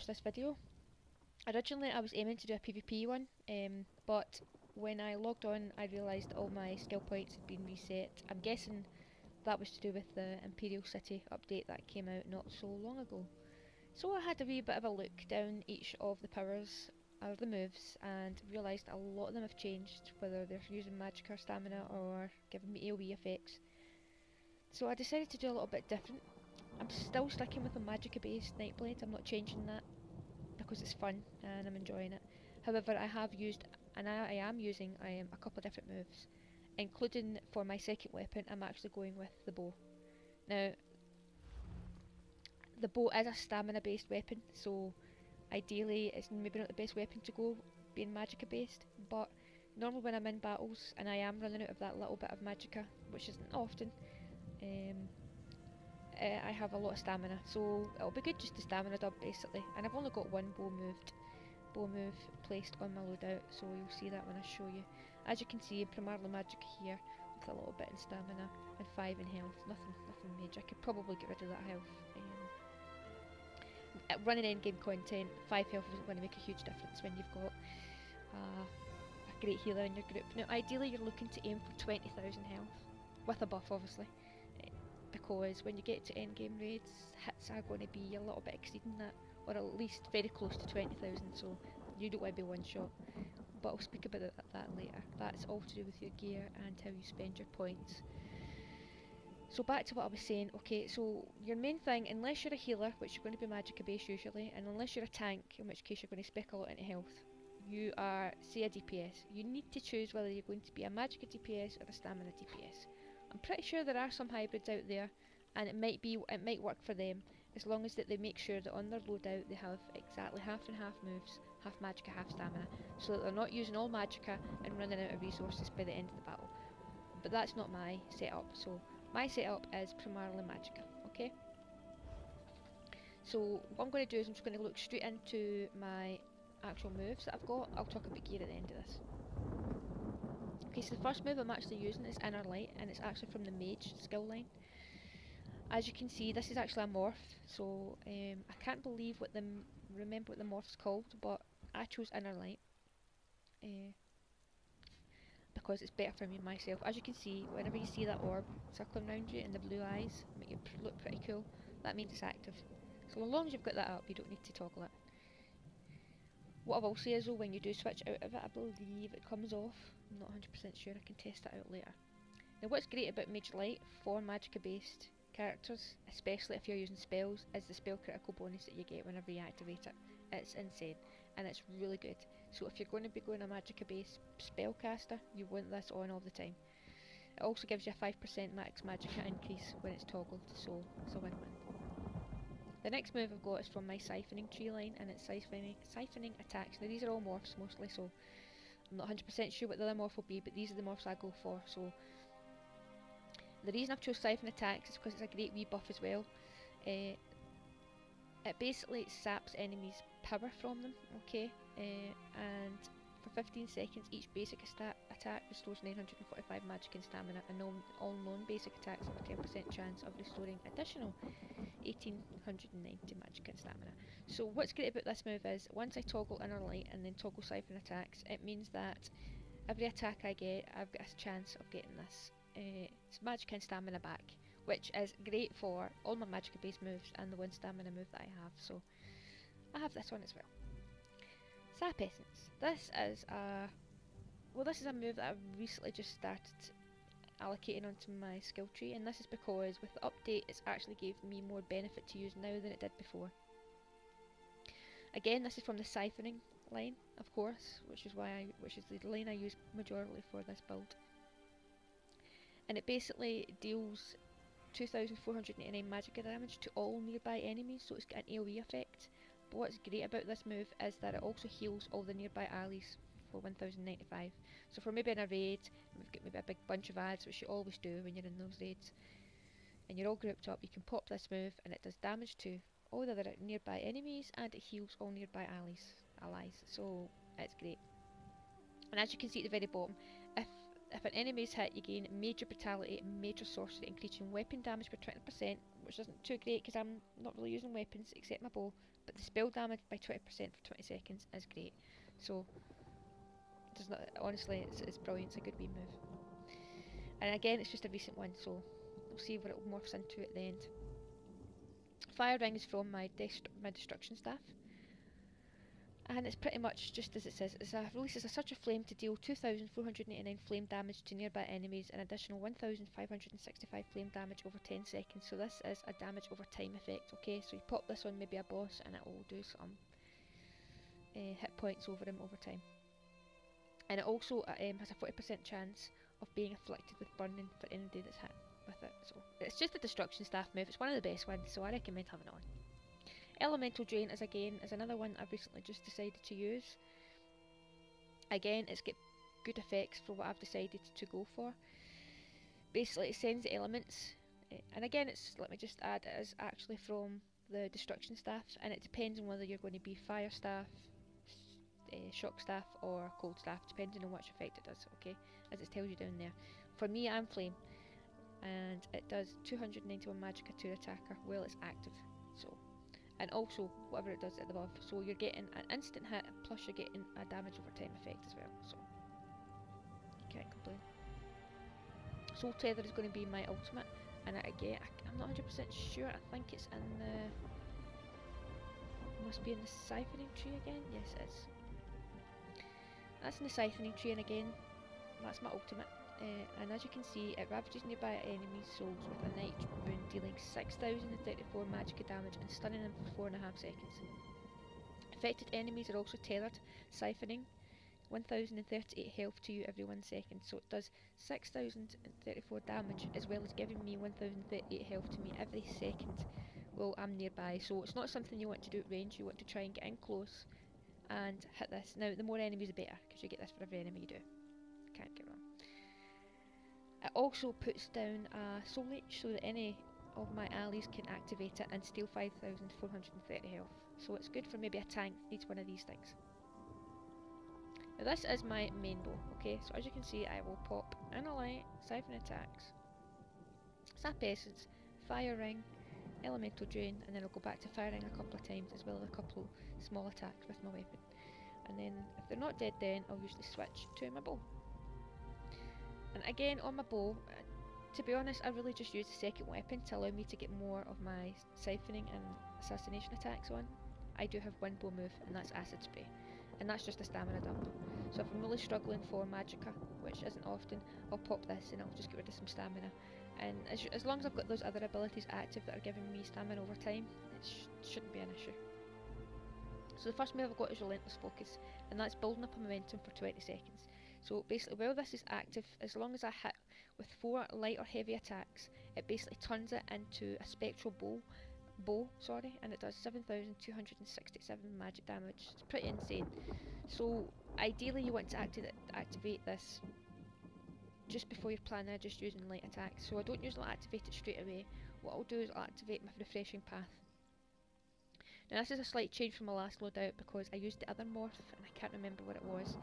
this video. Originally I was aiming to do a PvP one, but when I logged on I realised all my skill points had been reset. I'm guessing that was to do with the Imperial City update that came out not so long ago. So I had a wee bit of a look down each of the powers, or the moves, and realised a lot of them have changed, whether they're using magicka or stamina or giving me AoE effects. So I decided to do a little bit different. I'm still sticking with a magicka based nightblade, I'm not changing that because it's fun and I'm enjoying it. However, I have used, and I am using a couple of different moves, including for my second weapon I'm actually going with the bow. Now, the bow is a stamina based weapon, so ideally it's maybe not the best weapon to go being magicka based, but normally when I'm in battles and I am running out of that little bit of magicka, which isn't often, I have a lot of stamina, so it'll be good just to stamina dub basically. And I've only got one bow move placed on my loadout, so you'll see that when I show you. As you can see, primarily magicka here, with a little bit in stamina and 5 in health. Nothing major. I could probably get rid of that health. Running endgame content, 5 health isn't going to make a huge difference when you've got a great healer in your group. Now, ideally, you're looking to aim for 20,000 health, with a buff, obviously. Because when you get to endgame raids, hits are going to be a little bit exceeding that, or at least very close to 20,000, so you don't want to be one shot. But I'll speak about that later. That's all to do with your gear and how you spend your points. So back to what I was saying. Okay, so your main thing, unless you're a healer, which you're going to be magicka based usually, and unless you're a tank, in which case you're going to spec a lot into health, you are, say, a DPS. You need to choose whether you're going to be a magicka DPS or a stamina DPS. I'm pretty sure there are some hybrids out there, and it might work for them, as long as that they make sure that on their loadout they have exactly half and half moves, half magicka, half stamina, so that they're not using all magicka and running out of resources by the end of the battle. But that's not my setup, so my setup is primarily magicka, okay? So what I'm going to do is I'm just going to look straight into my actual moves that I've got. I'll talk about gear at the end of this. Okay, so the first move I'm actually using is Inner Light, and it's actually from the Mage skill line. As you can see, this is actually a morph, so I can't believe remember what the morph's called, but I chose Inner Light because it's better for me myself. As you can see, whenever you see that orb circling around you and the blue eyes make it look pretty cool, that means it's active. So as long as you've got that up, you don't need to toggle it. What I will say is though, when you do switch out of it, I believe it comes off. I'm not 100% sure, I can test that out later. Now what's great about Mage Light for magicka based characters, especially if you're using spells, is the spell critical bonus that you get whenever you activate it. It's insane, and it's really good. So if you're going to be going a magicka based spellcaster, you want this on all the time. It also gives you a 5% max magicka increase when it's toggled, so it's a win-win. The next move I've got is from my siphoning tree line, and it's siphoning attacks. Now these are all morphs mostly, so I'm not 100% sure what the other morph will be, but these are the morphs I go for. So the reason I've chose siphon attacks is because it's a great wee buff as well. It basically saps enemies' power from them, okay? And for 15 seconds each basic attack restores 945 magic and stamina, and all known basic attacks have a 10% chance of restoring additional 1890 magic and stamina. So what's great about this move is, once I toggle Inner Light and then toggle siphon attacks, it means that every attack I get, I've got a chance of getting this. It's magic and stamina back, which is great for all my magicka based moves and the one stamina move that I have, so I have this one as well. Sap Essence. This is a move that I've recently just started allocating onto my skill tree, and this is because with the update it's actually gave me more benefit to use now than it did before. Again, this is from the siphoning line, of course, which is the line I use majorly for this build. And it basically deals 2,489 magicka damage to all nearby enemies, so it's got an AoE effect. But what's great about this move is that it also heals all the nearby allies for 1,095. So for maybe in a raid, we've got maybe a big bunch of ads, which you always do when you're in those raids, and you're all grouped up, you can pop this move and it does damage to all the other nearby enemies, and it heals all nearby allies. So it's great. And as you can see at the very bottom, if an enemy is hit, you gain major brutality and major sorcery, increasing weapon damage by 20%, which isn't too great because I'm not really using weapons except my bow, but the spell damage by 20% for 20 seconds is great. So, does not, honestly, it's brilliant. It's a good wee move. And again, it's just a recent one, so we'll see what it morphs into at the end. Fire ring is from my destruction staff. And it's pretty much just as it says. It releases a surge of flame to deal 2,489 flame damage to nearby enemies, an additional 1,565 flame damage over 10 seconds. So this is a damage over time effect, okay? So you pop this on maybe a boss and it will do some hit points over him over time. And it also has a 40% chance of being afflicted with burning for anybody that's hit with it. So it's just a destruction staff move. It's one of the best ones, so I recommend having it on. Elemental Drain is another one I've recently just decided to use. Again, it's got good effects for what I've decided to go for. Basically, it sends the elements, and again, let me just add, it is actually from the destruction staff, and it depends on whether you're going to be fire staff, shock staff, or cold staff, depending on which effect it does. Okay, as it tells you down there. For me, I'm flame, and it does 291 magicka to attacker while it's active. So. And also whatever it does at the above, so you're getting an instant hit plus you're getting a damage over time effect as well, so you can't complain. Soul Tether is going to be my ultimate, and again I'm not 100% sure, I think it's in the, must be in the siphoning tree again, yes it is. That's in the siphoning tree, and again that's my ultimate. And as you can see, it ravages nearby enemies' souls with a night wound, dealing 6,034 magicka damage and stunning them for 4.5 seconds. Affected enemies are also tethered, siphoning 1,038 health to you every 1 second. So it does 6,034 damage as well as giving me 1,038 health to me every second while I'm nearby. So it's not something you want to do at range, you want to try and get in close and hit this. Now, the more enemies the better, because you get this for every enemy you do. Can't get wrong. It also puts down a soul leech so that any of my allies can activate it and steal 5,430 health. So it's good for maybe a tank that needs one of these things. Now this is my main bow, okay? So as you can see, I will pop in a light, siphon attacks, sap essence, fire ring, elemental drain, and then I'll go back to firing a couple of times as well as a couple small attacks with my weapon. And then if they're not dead, then I'll usually switch to my bow. And again, on my bow, to be honest, I really just use the second weapon to allow me to get more of my siphoning and assassination attacks on. I do have one bow move, and that's acid spray, and that's just a stamina dump. So if I'm really struggling for magicka, which isn't often, I'll pop this and I'll just get rid of some stamina. And as long as I've got those other abilities active that are giving me stamina over time, it shouldn't be an issue. So the first move I've got is Relentless Focus, and that's building up a momentum for 20 seconds. So basically, while this is active, as long as I hit with 4 light or heavy attacks, it basically turns it into a spectral bow, and it does 7,267 magic damage. It's pretty insane. So ideally you want to activate this just before you're planning on just using light attacks. So I don't usually activate it straight away. What I'll do is I'll activate my refreshing path. Now this is a slight change from my last loadout because I used the other morph and I can't remember what it was.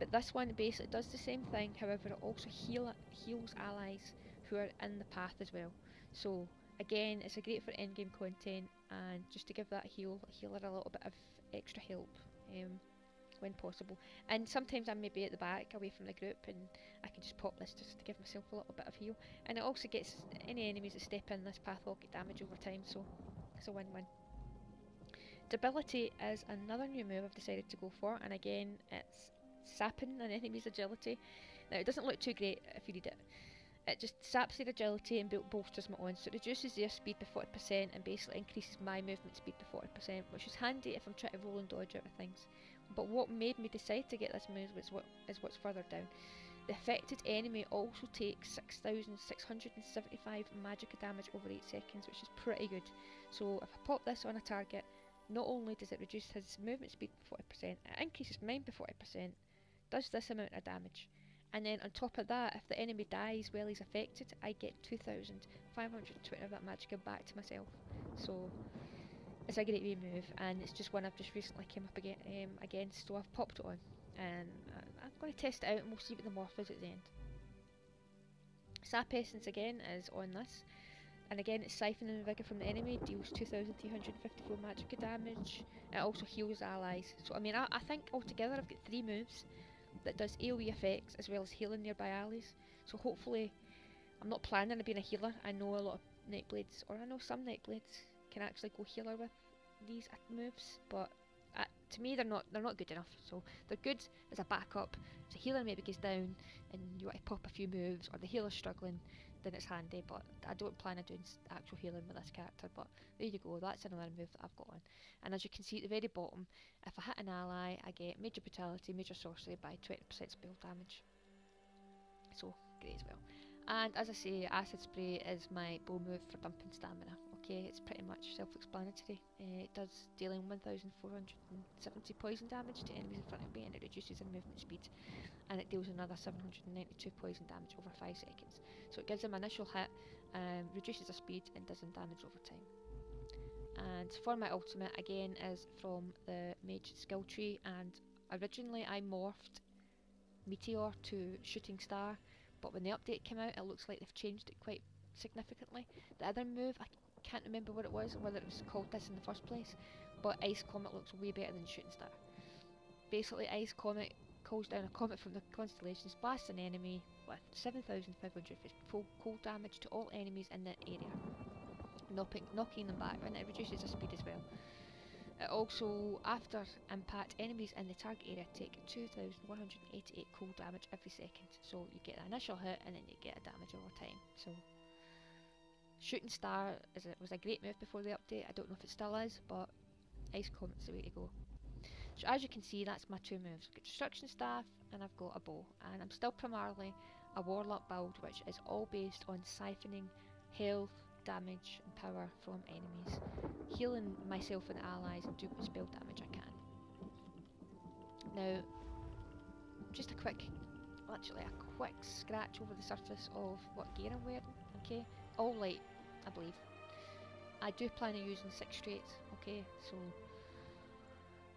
But this one basically does the same thing, however it also heals allies who are in the path as well. So again, it's great for endgame content and just to give that healer a little bit of extra help when possible. And sometimes I may be at the back away from the group and I can just pop this just to give myself a little bit of heal. And it also gets any enemies that step in this path will get damage over time, so it's a win-win. Debility is another new move I've decided to go for, and again it's sapping an enemy's agility. Now it doesn't look too great if you read it. It just saps their agility and bolsters my own, so it reduces their speed by 40% and basically increases my movement speed by 40%, which is handy if I'm trying to roll and dodge out of things. But what made me decide to get this move is what's further down. The affected enemy also takes 6,675 magicka damage over 8 seconds, which is pretty good. So if I pop this on a target, not only does it reduce his movement speed by 40%, it increases mine by 40%, does this amount of damage, and then on top of that, if the enemy dies while he's affected, I get 2,520 of that magicka back to myself. So it's a great wee move, and it's just one I've just recently came up against, so I've popped it on, and I'm going to test it out and we'll see what the morph is at the end. Sap Essence again is on this. And again, it's siphoning the vigour from the enemy, deals 2,354 magicka damage. It also heals allies. So I mean, I think altogether I've got 3 moves that does AoE effects as well as healing nearby allies. So hopefully, I'm not planning on being a healer. I know a lot of nightblades, or I know some nightblades can actually go healer with these moves, but to me they're not good enough. So they're good as a backup. If the healer maybe goes down and you want to pop a few moves, or the healer's struggling, then it's handy. But I don't plan on doing actual healing with this character. But there you go, that's another move that I've got on. And as you can see at the very bottom, if I hit an ally, I get major brutality, major sorcery by 20% spell damage. So great as well. And as I say, acid spray is my bow move for dumping stamina. Okay, it's pretty much self-explanatory. It does dealing 1,470 poison damage to enemies in front of me, and it reduces their movement speed. And it deals another 792 poison damage over 5 seconds. So it gives them initial hit, reduces their speed, and does them damage over time. And for my ultimate, again, is from the mage skill tree, and originally I morphed Meteor to Shooting Star, but when the update came out, it looks like they've changed it quite significantly. The other move, I can't remember what it was, or whether it was called this in the first place, but Ice Comet looks way better than Shooting Star. Basically, Ice Comet calls down a comet from the constellations, blasts an enemy with 7,554 cold damage to all enemies in that area, knocking them back, and it reduces their speed as well. It also, after impact, enemies in the target area take 2,188 cold damage every second. So you get an initial hit and then you get a damage over time. So Shooting Star was a great move before the update. I don't know if it still is, but Ice Comet's the way to go. So as you can see, that's my 2 moves. I've got Destruction Staff and I've got a bow. And I'm still primarily a Warlock build, which is all based on siphoning health, damage and power from enemies, healing myself and allies, and doing spell damage I can. Now, just a quick scratch over the surface of what gear I'm wearing, okay? All light, I believe. I do plan on using 6 traits, okay? So,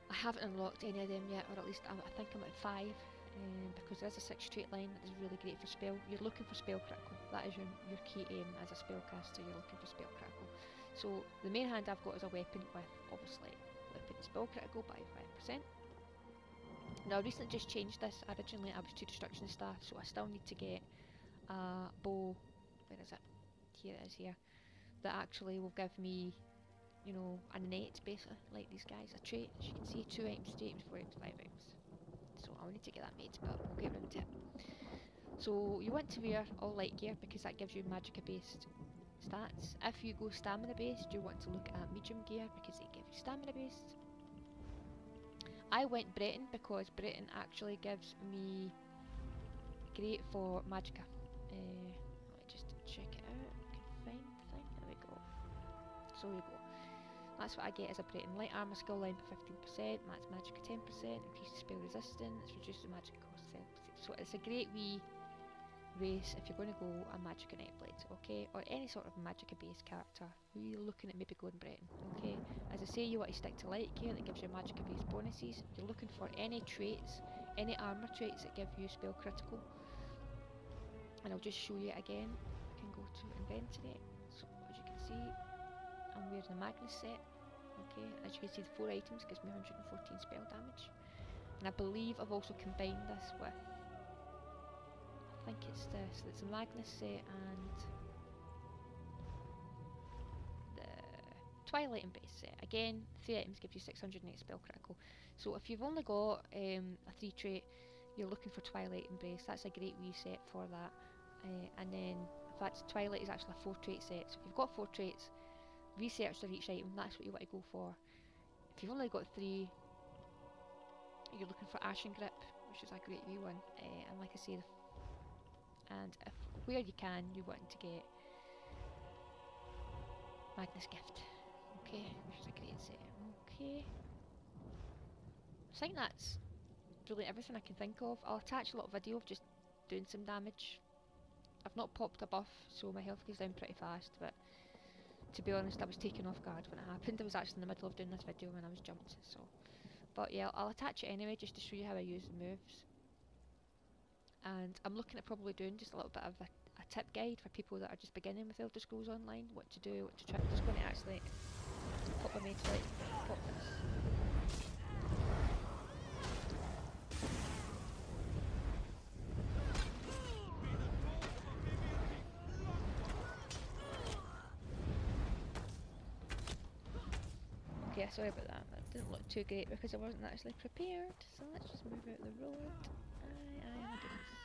I haven't unlocked any of them yet, or at least I think I'm at 5. Because there is a 6 trait line that is really great for spell. You're looking for spell critical. That is your key aim as a spellcaster. You're looking for spell critical. So the main hand I've got is a weapon with obviously weapon spell critical by 5%. Now I recently just changed this. Originally I was 2 destruction staff, so I still need to get a bow. Where is it? Here it is here. That actually will give me, you know, a net basically, like these guys. A trait, as you can see, 2 items, 3 items, 4 items, 5 items. So I'll need to get that made, but we'll get round to it. So you want to wear all light gear because that gives you magicka based stats. If you go stamina based, you want to look at medium gear because it gives you stamina based. I went Breton because Breton actually gives me great for magicka. Let me just check it out. I can find the thing. There we go. So there we go. That's what I get as a Breton. Light armor skill line for 15%, max magicka 10%, increases spell resistance, reduces magicka cost 10%. So it's a great wee race if you're going to go a magicka nightblade, okay? Or any sort of magicka based character who you're looking at maybe going Breton, okay? As I say, you want to stick to light gear that gives you magicka based bonuses. You're looking for any traits, any armor traits that give you spell critical. And I'll just show you it again. I can go to inventory. So as you can see, I'm wearing the Magnus set. Okay, as you can see, the 4 items gives me 114 spell damage. And I believe I've also combined this with, I think it's this, so it's a Magnus set and the Twilight Embrace set. Again, 3 items give you 608 spell critical. So if you've only got a 3 trait, you're looking for Twilight Embrace. That's a great wee set for that. And then, in fact, Twilight is actually a 4 trait set. So if you've got 4 traits, research for each item, that's what you want to go for. If you've only got 3, you're looking for Ashen Grip, which is a great wee one. And like I say, and if where you can, you want to get Magnus Gift, okay, which is a great set. Okay, I think that's really everything I can think of. I'll attach a little video of just doing some damage. I've not popped a buff, so my health goes down pretty fast, but to be honest, I was taken off guard when it happened. I was actually in the middle of doing this video when I was jumped, so. But yeah, I'll attach it anyway just to show you how I use the moves. And I'm looking at probably doing just a little bit of a a tip guide for people that are just beginning with Elder Scrolls Online, what to do, what to try. I'm just going to actually pop my main flame, pop this. Okay, sorry about that. That didn't look too great because I wasn't actually prepared. So let's just move out the road. Aye, aye, I'll do this.